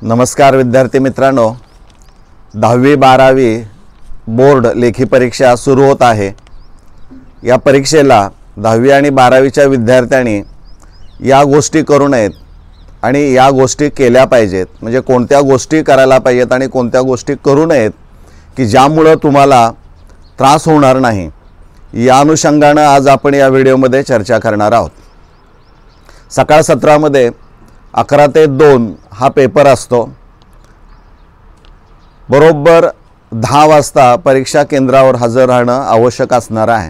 नमस्कार विद्यार्थी मित्रांनो, 10वी 12वी बोर्ड लेखी परीक्षा सुरू होत आहे। या परीक्षेला 10वी आणि 12वीच्या विद्यार्थ्यांनी या गोष्टी करू नयेत आणि या गोष्टी केल्या पाहिजेत। म्हणजे कोणत्या गोष्टी करायला पाहिजेत आणि कोणत्या गोष्टी करू नयेत की ज्यामुळे तुम्हाला त्रास होणार नाही, या अनुषंगाने आज आपण या व्हिडिओमध्ये चर्चा करणार आहोत। सकाळ सत्रामध्ये 11 ते 2 हा पेपर असतो। बरोबर 10 वाजता परीक्षा केंद्रावर हजर राहणं आवश्यक असणार आहे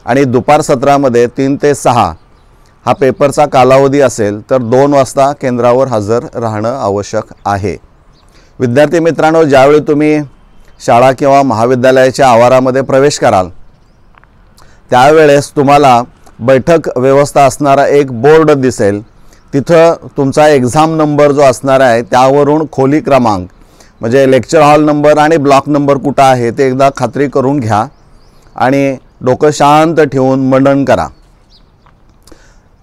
आणि दुपार सत्रामध्ये 3 ते 6 हा पेपरचा कालावधी असेल तर 2 वाजता केंद्रावर हजर राहणं आवश्यक आहे। विद्यार्थी मित्रांनो, ज्यावेळी तुम्ही शाळा किंवा महाविद्यालयाच्या आवारामध्ये प्रवेश कराल त्यावेळेस तुम्हाला बैठक व्यवस्था असणारा एक बोर्ड दिसेल। तिथं तुमचा एक्झाम नंबर जो असणार आहे त्यावरून खोली क्रमांक म्हणजे लेक्चर हॉल नंबर आणि ब्लॉक नंबर कुठं आहे ते एकदा खात्री करून घ्या आणि डोकं शांत ठेवून मनन करा।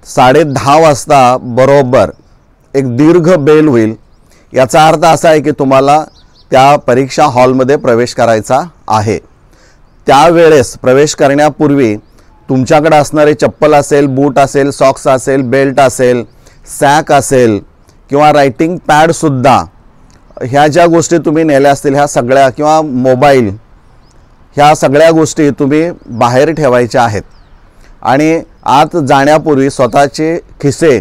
10:30 वाजता बरोबर एक दीर्घ बेल होईल। याचा अर्थ असा आहे की तुम्हाला त्या परीक्षा हॉलमध्ये प्रवेश करायचा आहे। त्यावेळेस प्रवेश करण्यापूर्वी तुमच्याकडे असणारे चप्पल असेल, बूट असेल, सॉक्स असेल, बेल्ट असेल, सॅक असेल किंवा रायटिंग पॅड सुद्धा, ह्या ज्या गोष्टी तुम्ही नेल्या असतील ह्या सगळ्या किंवा मोबाईल, ह्या सगळ्या गोष्टी तुम्ही बाहेर ठेवायच्या आहेत। आणि आत जाण्यापूर्वी स्वतःचे खिसे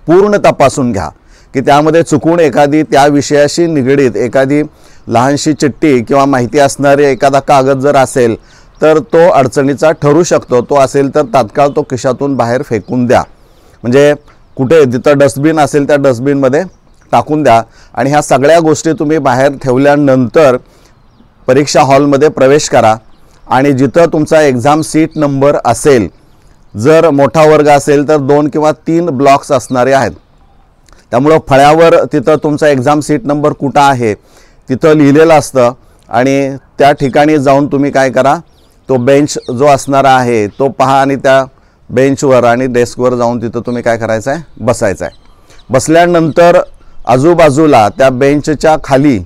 पूर्ण तपासून घ्या की त्यामध्ये चुकून एखादी त्या विषयाशी निगडीत एखादी लहानशी चिठ्ठी किंवा माहिती असणारे एखादा कागद जर असेल तर तो अडचणीचा ठरू शकतो। तो असेल तर तात्काळ तो खिशातून बाहेर फेकून द्या। म्हणजे कुठे जिथं डस्टबिन असेल त्या डस्टबिनमध्ये टाकून द्या। आणि ह्या सगळ्या गोष्टी तुम्ही बाहेर ठेवल्यानंतर परीक्षा हॉलमध्ये प्रवेश करा आणि जिथं तुमचा एक्झाम सीट नंबर असेल, जर मोठा वर्ग असेल तर 2 किंवा 3 ब्लॉक्स असणारे आहेत, त्यामुळं फळ्यावर तिथं तुमचा एक्झाम सीट नंबर कुठं आहे तिथं लिहिलेलं असतं आणि त्या ठिकाणी जाऊन तुम्ही काय करा, तो बेंच जो असणारा आहे तो पहा आणि त्या बेंचवर आणि डेस्कवर जाऊन तिथं तुम्ही काय करायचं आहे, बसायचं आहे। बसल्यानंतर आजूबाजूला त्या बेंचच्या खाली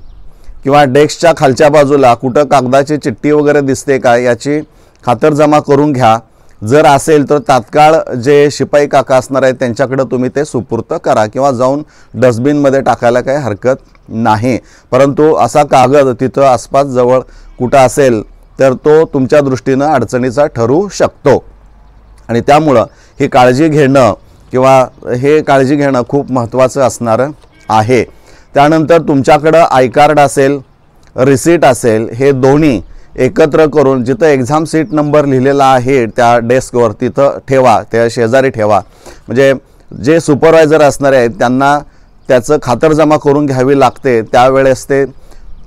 किंवा डेस्कच्या खालच्या बाजूला कुठं कागदाची चिठ्ठी वगैरे दिसते का याची खातरजमा करून घ्या। जर असेल तर तात्काळ जे शिपाई काका असणार आहेत त्यांच्याकडे तुम्ही ते सुपूर्त करा किंवा जाऊन डस्टबिनमध्ये टाकायला काही हरकत नाही। परंतु असा कागद तिथं आसपास जवळ कुठं असेल तर तो तुमच्या दृष्टीनं अडचणीचा ठरू शकतो आणि त्यामुळं ही काळजी घेणं खूप महत्त्वाचं असणार आहे। त्यानंतर तुमच्याकडं आय कार्ड असेल, रिसीट असेल, हे दोन्ही एकत्र करून जिथं एक्झाम सीट नंबर लिहिलेला आहे त्या डेस्कवर तिथं ठेवा, त्या शेजारी ठेवा। म्हणजे जे सुपरवायझर असणारे आहेत त्यांना त्याचं खातरजमा करून घ्यावी लागते, त्यावेळेस ते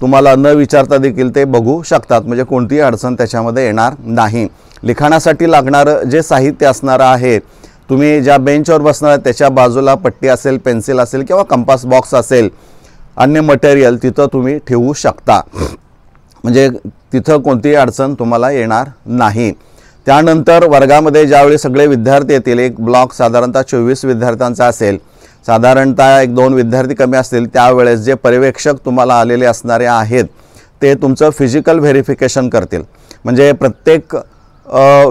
तुम्हाला न विचारता देखील ते बघू शकतात। म्हणजे कोणतीही अडचण त्याच्यामध्ये येणार नाही। लिखाणासाठी लागणारं जे साहित्य असणार आहे, तुम्ही ज्या बेंचवर बसणार त्याच्या बाजूला पट्टी असेल, पेन्सिल असेल किंवा कंपास बॉक्स असेल, अन्य मटेरियल तिथं तुम्ही ठेवू शकता। म्हणजे तिथं कोणतीही अडचण तुम्हाला येणार नाही। त्यानंतर वर्गामध्ये ज्यावेळी सगळे विद्यार्थी येतील, एक ब्लॉक साधारणतः 24 विद्यार्थ्यांचा असेल, साधारणतः 1-2 विद्यार्थी कमी असतील, त्यावेळेस जे पर्यवेक्षक तुम्हाला आलेले असणारे आहेत ते तुमचं फिजिकल व्हेरिफिकेशन करतील। म्हणजे प्रत्येक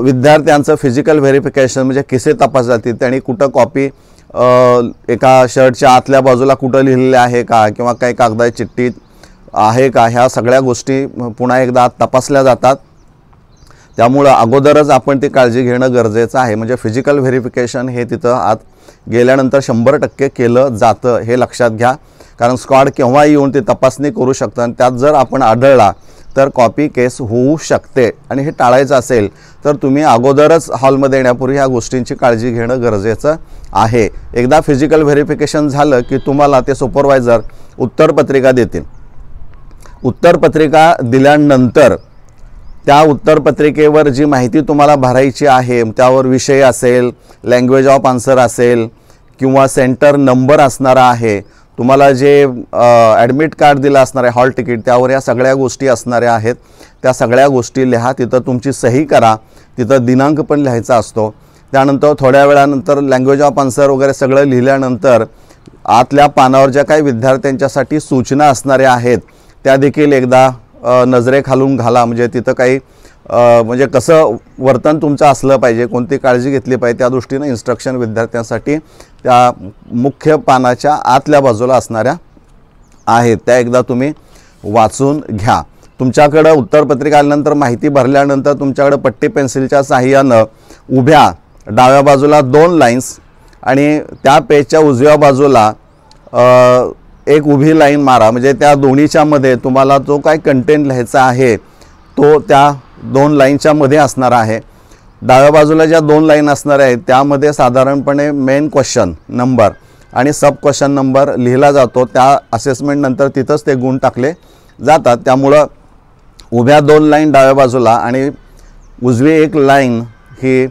विद्यार्थ्यांचं फिजिकल व्हेरिफिकेशन म्हणजे किसे तपासले जातील, त्यांनी कुठं कॉपी एका शर्टच्या आतल्या बाजूला कुठं लिहिलेले आहे का किंवा काही कागदाची चिठ्ठी आहे का, ह्या सगळ्या गोष्टी पुन्हा एकदा आत तपासल्या जातात। त्यामुळं अगोदरच आपण ती काळजी घेणं गरजेचं आहे। म्हणजे फिजिकल व्हेरिफिकेशन हे तिथं आत गेल्यानंतर 100% केलं जातं, हे लक्षात घ्या। कारण स्क्वॉड केव्हा येऊन ती तपासणी करू शकतं आणि त्यात जर आपण आढळला तर कॉपी केस होऊ शकते आणि हे टाळायचं असेल तर तुम्ही अगोदरच हॉलमध्ये येण्यापूर्वी ह्या गोष्टींची काळजी घेणं गरजेचं आहे। एकदा फिजिकल व्हेरिफिकेशन झालं की तुम्हाला ते सुपरवायझर उत्तरपत्रिका देतील। उत्तरपत्रिका दिल्यानंतर त्या उत्तरपत्रिकेवर जी माहिती तुम्हाला भरायची आहे त्यावर विषय असेल, लँग्वेज ऑफ आन्सर असेल किंवा सेंटर नंबर असणारा आहे, तुम्हाला जे ॲडमिट कार्ड दिलं असणार आहे, हॉल तिकीट, त्यावर या सगळ्या गोष्टी असणाऱ्या आहेत। त्या सगळ्या गोष्टी लिहा, तिथं तुमची सही करा, तिथं दिनांक पण लिहायचा असतो। त्यानंतर थोड्या वेळानंतर लँग्वेज ऑफ आन्सर वगैरे सगळं लिहिल्यानंतर आतल्या पानावर ज्या काही विद्यार्थ्यांच्यासाठी सूचना असणाऱ्या आहेत त्या देखील एकदा नजरेखालून घाला. म्हणजे तिथं काही म्हणजे कसं वर्तन तुमचं असलं पाहिजे, कोणती काळजी घेतली पाहिजे, त्या दृष्टीनं इन्स्ट्रक्शन विद्यार्थ्यांसाठी त्या मुख्य पानाच्या आतल्या बाजूला असणाऱ्या आहेत त्या एकदा तुम्ही वाचून घ्या. तुमच्याकडं उत्तरपत्रिका आल्यानंतर माहिती भरल्यानंतर तुमच्याकडे पट्टी पेन्सिलच्या साहाय्यानं उभ्या डाव्या बाजूला 2 लाईन्स आणि त्या पेजच्या उजव्या बाजूला एक उभी लाईन मारा. म्हणजे त्या दोन्हीच्या मध्ये तुम्हाला जो काय कंटेंट लिहायचा आहे तो त्या 2 लाईनच्या मध्ये असणार आहे. डाव्या बाजूला ज्या 2 लाईन असणार आहेत त्यामध्ये साधारणपणे मेन क्वेश्चन नंबर आणि सब क्वेश्चन नंबर लिहिला जातो. त्या असेसमेंट नंतर तिथंच ते गुण टाकले जातात. त्यामुळं उभ्या 2 लाईन डाव्या बाजूला आणि उजवी एक लाईन ही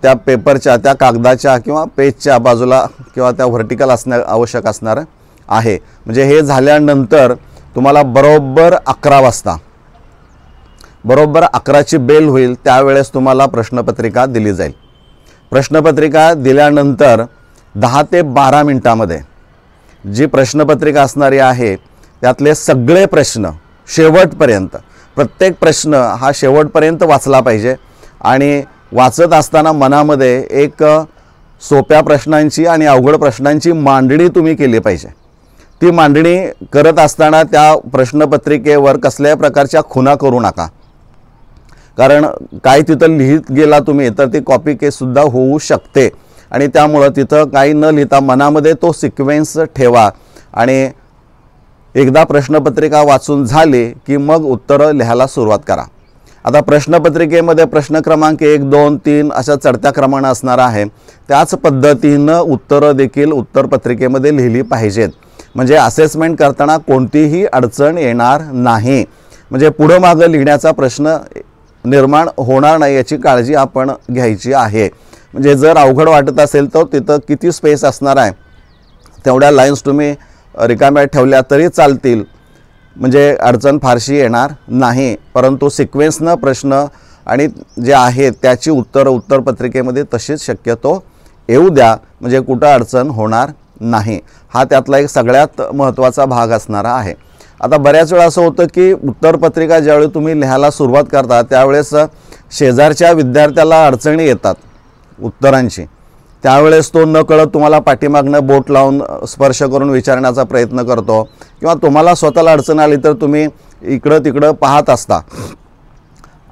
त्या पेपरच्या त्या कागदाच्या किंवा पेजच्या बाजूला किंवा त्या व्हर्टिकल असणं आवश्यक असणार आहे. म्हणजे हे झाल्यानंतर तुम्हाला बरोबर 11 वाजता बरोबर 11ची बेल होईल त्यावेळेस तुम्हाला प्रश्नपत्रिका दिली जाईल. प्रश्नपत्रिका दिल्यानंतर 10 ते 12 मिनिटांमध्ये जी प्रश्नपत्रिका असणारी आहे त्यातले सगळे प्रश्न शेवटपर्यंत, प्रत्येक प्रश्न हा शेवटपर्यंत वाचला पाहिजे आणि वाचत असताना मनामध्ये एक सोप्या प्रश्नांची आणि अवघड प्रश्नांची मांडणी तुम्ही केली पाहिजे. ती मांडणी करत असताना त्या प्रश्नपत्रिकेवर कसल्याही प्रकारच्या खुणा करू नका, कारण काय तिथं लिहित गेला तुम्ही तर ती कॉपी केससुद्धा होऊ शकते आणि त्यामुळं तिथं काही न लिहिता मनामध्ये तो सिक्वेन्स ठेवा आणि एकदा प्रश्नपत्रिका वाचून झाली की मग उत्तरं लिहायला सुरुवात करा. आता प्रश्नपत्रिकेमध्ये प्रश्न क्रमांक 1, 2, 3 अशा चढत्या क्रमानं असणार आहे. त्याच पद्धतीनं उत्तरं देखील उत्तरपत्रिकेमध्ये लिहिली पाहिजेत. म्हणजे असेसमेंट करताना कोणतीही अडचण येणार नाही. म्हणजे पुढं मागं लिहिण्याचा प्रश्न निर्माण होणार नाही याची काळजी आपण घ्यायची आहे. म्हणजे जर अवघड वाटत असेल तर तिथं किती स्पेस असणार आहे तेवढ्या लाईन्स तुम्ही रिकाम्या ठेवल्या तरी चालतील, म्हणजे अडचण फारशी येणार नाही. परंतु सिक्वेन्सनं प्रश्न आणि जे आहेत त्याची उत्तरं उत्तरपत्रिकेमध्ये तशीच शक्यतो येऊ द्या, म्हणजे कुठं अडचण होणार नाही. हा त्यातला एक सगळ्यात महत्त्वाचा भाग असणारा आहे. आता बऱ्याच वेळा असं होतं की उत्तरपत्रिका ज्यावेळी तुम्ही लिहायला सुरुवात करता त्यावेळेस शेजारच्या विद्यार्थ्याला अडचणी येतात उत्तरांची. त्यावेळेस तो न कळत तुम्हाला पाठीमागनं बोट लावून स्पर्श करून विचारण्याचा प्रयत्न करतो किंवा तुम्हाला स्वतःला अडचण आली तर तुम्ही इकडं तिकडं पाहत असता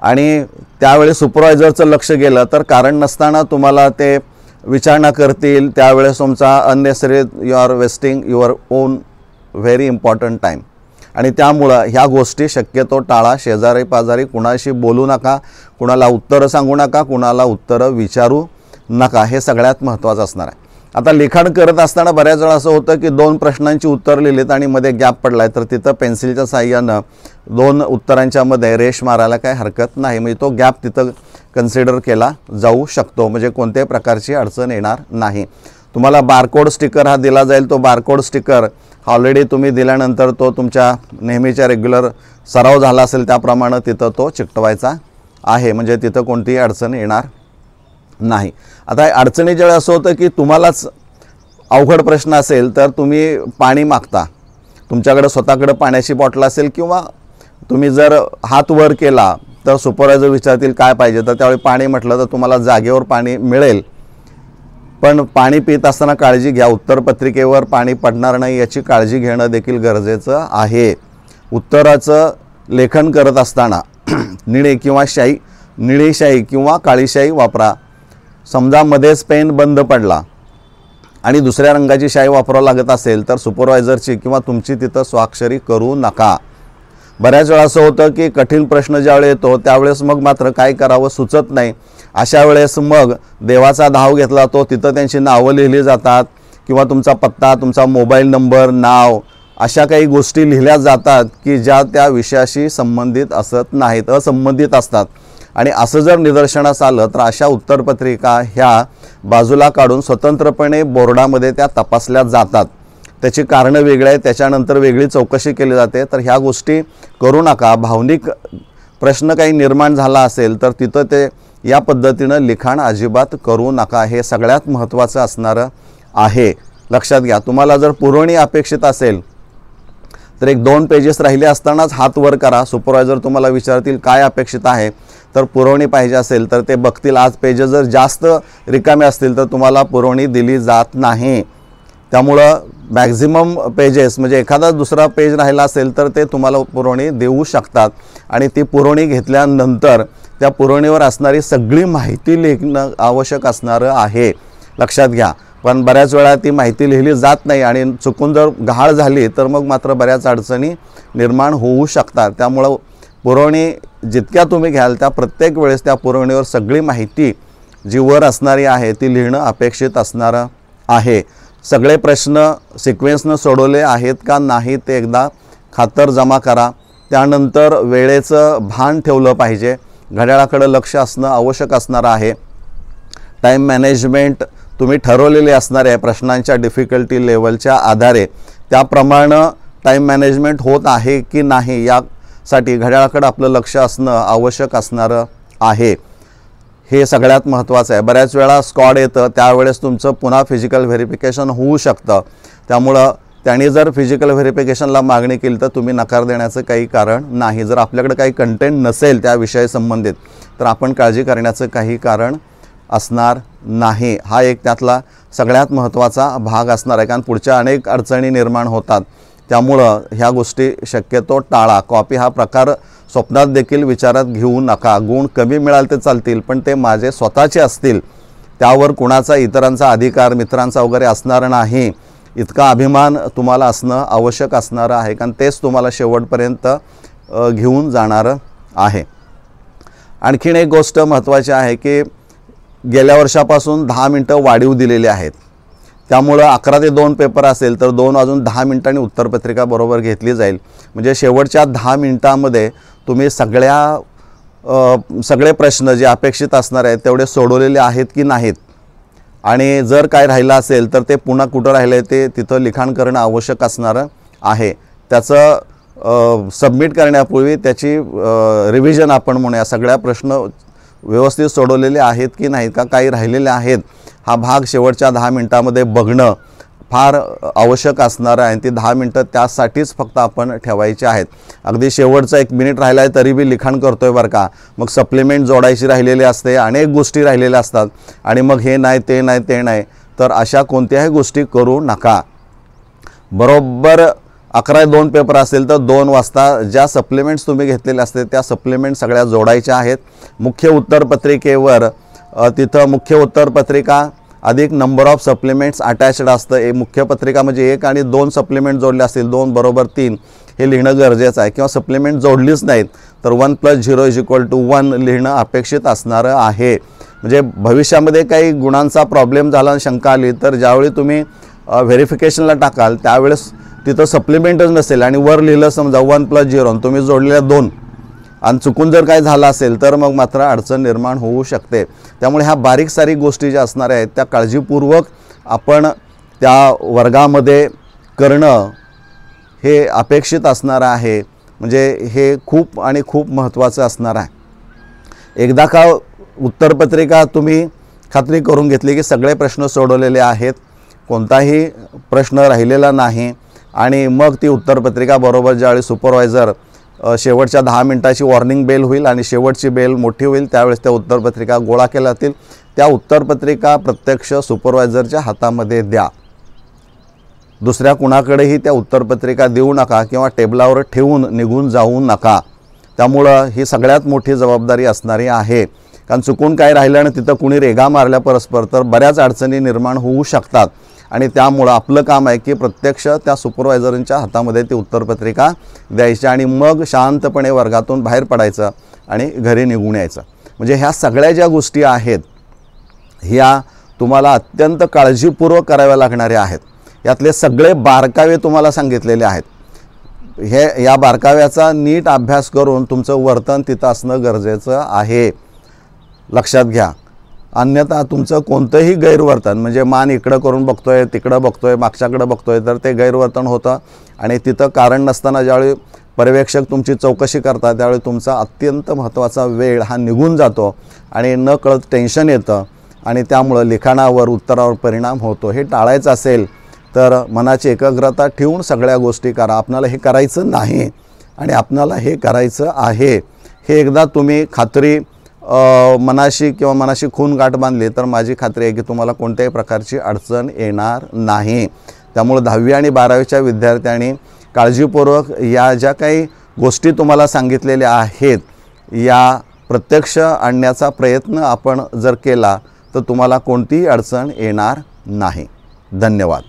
आणि त्यावेळी सुपरवायझरचं लक्ष गेलं तर कारण नसताना तुम्हाला ते विचारणा करतील. त्यावेळेस तुमचा unnecessary you are wasting your own very important time आणि त्यामुळं ह्या गोष्टी शक्यतो टाळा. शेजारी पाजारी कुणाशी बोलू नका, कुणाला उत्तरं सांगू नका, कुणाला उत्तरं विचारू नका. हे सगळ्यात महत्त्वाचं असणार आहे. आता लिखाण करत असताना बऱ्याच वेळा असं होतं की 2 प्रश्नांची उत्तर लिहिलीत आणि मध्ये गॅप पडला आहे तर तिथं पेन्सिलच्या साहाय्यानं 2 उत्तरांच्या मध्ये रेष मारायला काही हरकत नाही. म्हणजे तो गॅप तिथं कन्सिडर केला जाऊ शकतो, म्हणजे कोणत्याही प्रकारची अडचण येणार नाही. तुम्हाला बारकोड स्टिकर हा दिला जाईल. तो बारकोड स्टिकर ऑलरेडी तुम्ही दिल्यानंतर तो तुमच्या नेहमीच्या रेग्युलर सराव झाला असेल त्याप्रमाणे तिथं तो चिकटवायचा आहे, म्हणजे तिथं कोणतीही अडचण येणार नाही. आता अडचणीच्या वेळी असं होतं की तुम्हालाच अवघड प्रश्न असेल तर तुम्ही पाणी मागता, तुमच्याकडे स्वतःकडे पाण्याची बॉटल असेल किंवा तुम्ही जर हात वर केला तर सुपरवायझर विचारतील काय पाहिजे, तर त्यावेळी पाणी म्हटलं तर तुम्हाला जागेवर पाणी मिळेल. पण पाणी पित असताना काळजी घ्या, उत्तरपत्रिकेवर पाणी पडणार नाही याची काळजी घेणं देखील गरजेचं आहे. उत्तराचं लेखन करत असताना निळी शाई किंवा काळी शाई वापरा. समजा मध्येच पेन बंद पडला आणि दुसऱ्या रंगाची शाई वापरावं लागत असेल तर सुपरवायझरची किंवा तुमची तिथं स्वाक्षरी करू नका. बऱ्याच वेळा असं होतं की कठीण प्रश्न ज्यावेळी येतो त्यावेळेस मग मात्र काय करावं सुचत नाही. अशा वेळेस मग देवाचा धाव घेतला तो तिथं त्यांची नावं लिहिली जातात किंवा तुमचा पत्ता, तुमचा मोबाईल नंबर, नाव अशा काही गोष्टी लिहिल्या जातात की ज्या त्या विषयाशी संबंधित असत नाहीत, असंबंधित असतात. आणि असं जर निदर्शनास आलं तर अशा उत्तरपत्रिका ह्या बाजूला काढून स्वतंत्रपणे बोर्डामध्ये त्या तपासल्या जातात. त्याची कारणं वेगळी आहेत, त्याच्यानंतर वेगळी चौकशी केली जाते. तर ह्या गोष्टी करू नका. भावनिक प्रश्न काही निर्माण झाला असेल तर तिथं ते या पद्धतीनं लिखाण अजिबात करू नका. हे सगळ्यात महत्त्वाचं असणारं आहे. लक्षात घ्या, तुम्हाला जर पुरवणी अपेक्षित असेल तर एक 2 पेजेस राहिले असतानाच हात वर करा. सुपरवायझर तुम्हाला विचारतील काय अपेक्षित आहे, तर पुरवणी पाहिजे असेल तर ते बघतील. आज पेजेस जर जास्त रिकामे असतील तर तुम्हाला पुरवणी दिली जात नाही. त्यामुळं मॅक्झिमम पेजेस म्हणजे एखादा दुसरा पेज राहिला असेल तर ते तुम्हाला पुरवणी देऊ शकतात आणि ती पुरवणी घेतल्यानंतर त्या पुरवणीवर असणारी सगळी माहिती लिहिणं आवश्यक असणारं आहे. लक्षात घ्या. पण बऱ्याच वेळा ती माहिती लिहिली जात नाही आणि चुकून जर गहाळ झाली तर मग मात्र बऱ्याच अडचणी निर्माण होऊ शकतात. त्यामुळं पुरवणी जितक्या तुम्ही घ्याल त्या प्रत्येक वेळेस त्या पुरवणीवर सगळी माहिती जी वर असणारी आहे ती लिहिणं अपेक्षित असणारं आहे. सगळे प्रश्न सिक्वेन्सनं सोडवले आहेत का नाही ते एकदा खातरजमा करा. त्यानंतर वेळेचं भान ठेवलं पाहिजे. घड्याळाकडे लक्ष असणं आवश्यक असणार आहे. टाईम मॅनेजमेंट तुम्ही ठरवलेले असणार आहे प्रश्नांच्या डिफिकल्टी लेवलच्या आधारे. त्याप्रमाणे टाईम मॅनेजमेंट होत आहे की नाही यासाठी घड्याळाकडे आपलं लक्ष असणं आवश्यक असणारं आहे. हे सगळ्यात महत्त्वाचं आहे. बऱ्याच वेळा स्क्वॉड येतं त्यावेळेस तुमचं पुन्हा फिजिकल व्हेरिफिकेशन होऊ शकतं. त्यामुळं त्यांनी जर फिजिकल व्हेरिफिकेशनला मागणी केली तर तुम्ही नकार देण्याचं काही कारण नाही. जर आपल्याकडे काही कंटेंट नसेल त्या विषयाशी संबंधित तर आपण काळजी करण्याचं काही कारण असणार नाही. हा एक त्यातला सगळ्यात महत्त्वाचा भाग असणार आहे. कारण पुढच्या अनेक अडचणी निर्माण होतात. त्यामुळं ह्या गोष्टी शक्यतो टाळा. कॉपी हा प्रकार स्वप्नात देखील विचारात घेऊ नका. गुण कमी मिळाले ते चालतील पण ते माझे स्वतःचे असतील. त्यावर कुणाचा इतरांचा अधिकार मित्रांचा वगैरे असणार नाही. इतका अभिमान तुम्हाला असणं आवश्यक असणारं आहे. कारण तेच तुम्हाला शेवटपर्यंत घेऊन जाणारं आहे. आणखीन एक गोष्ट महत्त्वाची आहे की गेल्या वर्षापासून 10 मिनटं वाढीव दिलेली आहेत. त्यामुळं 11 ते 2 पेपर असेल तर 2 वाजून 10 मिनिटांनी उत्तरपत्रिका बरोबर घेतली जाईल. म्हणजे शेवटच्या 10 मिनिटांमध्ये तुम्ही सगळे प्रश्न जे अपेक्षित असणार आहेत तेवढे सोडवलेले आहेत की नाहीत आणि जर काय राहिलं असेल तर ते पुन्हा कुठं राहिलं ते तिथं लिखाण करणं आवश्यक असणारं आहे. त्याचं सबमिट करण्यापूर्वी त्याची रिव्हिजन आपण म्हणूया. सगळ्या प्रश्न व्यवस्थित सोडवलेले आहेत की नाहीत का काही राहिलेले आहेत हा भाग शेवटच्या 10 मिनिटांमध्ये बघणं फार आवश्यक असणार आहे. ती 10 मिनटं त्यासाठीच फक्त आपण ठेवायची आहेत. अगदी शेवटचा 1 मिनिट राहिला आहे तरी बी लिखाण करतोय बरं का. मग सप्लिमेंट जोडायची राहिलेली असते, अनेक गोष्टी राहिलेल्या असतात आणि मग हे नाही ते नाही ते नाही, तर अशा कोणत्याही गोष्टी करू नका. बरोबर 11-2 पेपर असेल तर 2 वाजता ज्या सप्लिमेंट्स तुम्ही घेतलेले असते त्या सप्लिमेंट सगळ्या जोडायच्या आहेत. मुख्य उत्तरपत्रिकेवर तिथं मुख्य उत्तरपत्रिका अधिक नंबर ऑफ सप्लिमेंट्स अटॅच्ड असतं. मुख्य पत्रिका म्हणजे 1 आणि 2 सप्लिमेंट जोडले असतील 2 बरोबर 3 हे लिहिणं गरजेचं आहे. किंवा सप्लिमेंट जोडलीच नाहीत तर 1 + 0 = 1 लिहिणं अपेक्षित असणारं आहे. म्हणजे भविष्यामध्ये काही गुणांचा प्रॉब्लेम झाला शंका आली तर ज्यावेळी तुम्ही व्हेरिफिकेशनला टाकाल त्यावेळेस तिथं सप्लिमेंटच नसेल आणि वर लिहिलं समजा 1 + 0 आणि तुम्ही जोडलेल्या 2 आणि चुकून जर काय झालं असेल तर मग मात्र अडचण निर्माण होऊ शकते. त्यामुळे ह्या बारीक सारीक गोष्टी ज्या असणार आहेत त्या काळजीपूर्वक आपण त्या वर्गामध्ये करणं हे अपेक्षित असणार आहे. म्हणजे हे खूप आणि खूप महत्त्वाचं असणार आहे. एकदा का उत्तरपत्रिका तुम्ही खात्री करून घेतली की सगळे प्रश्न सोडवलेले आहेत, कोणताही प्रश्न राहिलेला नाही आणि मग ती उत्तरपत्रिका बरोबर ज्यावेळी सुपरवायझर शेवटच्या 10 मिनिटाची वॉर्निंग बेल होईल आणि शेवटची बेल मोठी होईल त्यावेळेस त्या उत्तरपत्रिका गोळा केल्या जातील. त्या उत्तरपत्रिका प्रत्यक्ष सुपरवायझरच्या हातामध्ये द्या. दुसऱ्या कुणाकडेही त्या उत्तरपत्रिका देऊ नका किंवा टेबलावर ठेवून निघून जाऊ नका. त्यामुळं ही सगळ्यात मोठी जबाबदारी असणारी आहे. कारण चुकून काय राहिलं आणि तिथं कुणी रेगा मारल्या परस्पर तर बऱ्याच अडचणी निर्माण होऊ शकतात आणि त्यामुळं आपलं काम आहे की प्रत्यक्ष त्या सुपरवायझरांच्या हातामध्ये ती उत्तरपत्रिका द्यायची आणि मग शांतपणे वर्गातून बाहेर पडायचं आणि घरी निघून यायचं. म्हणजे ह्या सगळ्या ज्या गोष्टी आहेत ह्या तुम्हाला अत्यंत काळजीपूर्वक कराव्या लागणाऱ्या आहेत. यातले सगळे बारकावे तुम्हाला सांगितलेले आहेत. या बारकाव्याचा नीट अभ्यास करून तुमचं वर्तन तिथं असणं गरजेचं आहे. लक्षात घ्या. अन्यथा तुमचं कोणतंही गैरवर्तन म्हणजे मान इकडं करून बघतोय तिकडं बघतोय मागच्याकडं बघतोय तर ते गैरवर्तन होतं आणि तिथं कारण नसताना ज्यावेळी पर्यवेक्षक तुमची चौकशी करतात त्यावेळी तुमचा अत्यंत महत्त्वाचा वेळ हा निघून जातो आणि नकळत टेन्शन येतं आणि त्यामुळं लिखाणावर उत्तरावर परिणाम होतो. हे टाळायचं असेल तर मनाची एकाग्रता ठेवून सगळ्या गोष्टी करा. आपणाला हे करायचं नाही आणि आपणाला हे करायचं आहे हे एकदा तुम्ही खात्री मनाशी किंवा मनाशी खून गाठ बांधली तर माझी खात्री आहे की तुम्हाला कोणत्याही प्रकारची अडचण येणार नाही. त्यामुळे 10वी आणि 12वीच्या विद्यार्थ्यांनी काळजीपूर्वक या ज्या काही गोष्टी तुम्हाला सांगितलेल्या आहेत या प्रत्यक्ष आणण्याचा प्रयत्न आपण जर केला तर तुम्हाला कोणतीही अडचण येणार नाही. धन्यवाद.